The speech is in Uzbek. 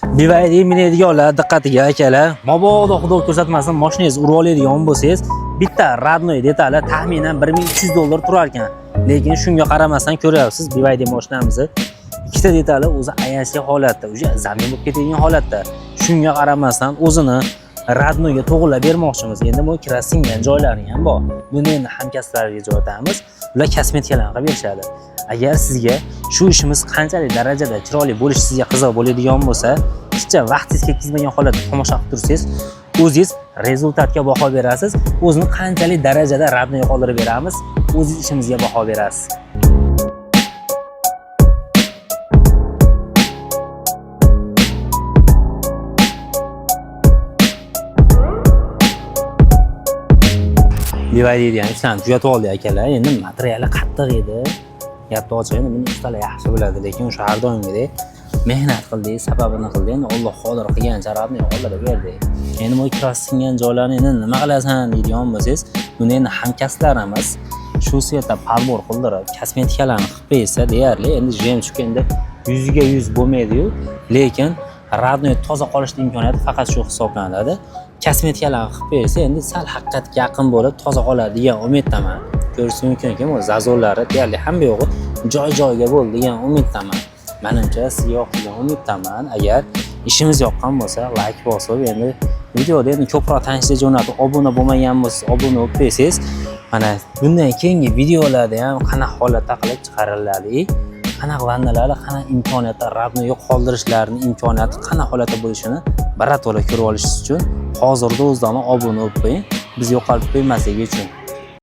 BYD minadiganlar diqqatiga akalar. Mabodo xudo ko'rsatmasin, mashinangiz urib oladigan bo'lsangiz, bitta radnoy detali taxminan $1300 turar ekan. Lekin shunga qaramasdan ko'ryapsiz, BYD mashinamizni ikkita detali o'zi ayanchli holatda, o'sha zamin bo'lib ketadigan holatda. Shunga qaramasdan o'zini radnoyga to'g'rilab bermoqchimiz. Endi bu kira singan joylari ham bor. Buni endi hamkasblarga jo'natamiz. Ular kosmetikalarni qilib berishadi. Agar sizga shu ishimiz qanchalik darajada chiroyli bo'lishi sizga qiziq bo'ladigan bo'lsa, hechcha vaqtingiz ketkazmagan holatda tomosha qilib tursangiz, o'zingiz rezultatga baho berasiz. O'zini qanchalik darajada radnoy qoldirib beramiz, o'zingiz ishimizga baho berasiz. BYD ham ishlarni tugatib oldi akalar. Endi materiali qattiq edi. Gapni ochaymi, buni ustalar yaxshi biladi, lekin o'sha har doimgidek mehnat qildik, sababini qildik. Endi Alloh qodir qilgancha radni qoldirib berdi. Endi bu kiroz singan joylarni endi nima qilasan deydigan bo'lsangiz, buni endi hamkasblarimiz shu yerda podbor qildirib, kosmetikalarni qilib bersa deyarli, endi jemchuk endi 100 ga 100 bo'lmaydi-yu, lekin radnoy toza qolish imkoniyati faqat shu hisoblanadi. Kosmetikalarni qilib bersa, endi sal haqiqatga yaqin bo'lib toza qoladi degan umiddaman. Ko'rish mumkinki, bu zazolari deyarli hamma yo'g'i joy-joyiga bo'ldi degan umiddaman. Menimcha sizga yoqadigan umiddaman. Agar ishimiz yoqqan bo'lsa, like bosib, endi videoda endi ko'proq tanishlar jo'natib, obuna bo'lmagan bo'lsangiz, obuna bo'lib qo'ysangiz, mana bundan keyingi videolarda ham qanaqa holatda qilib chiqariladi, qanaqa vannalarni, qanaqa imkoniyatda radnoy qoldirishlarining imkoniyati qanaqa holatda bo'lishini barato'la ko'rib olishingiz uchun hozirda o'zlarini obuna bo'lib qo'ying. Biz yo'qolib qo'ymasligi uchun.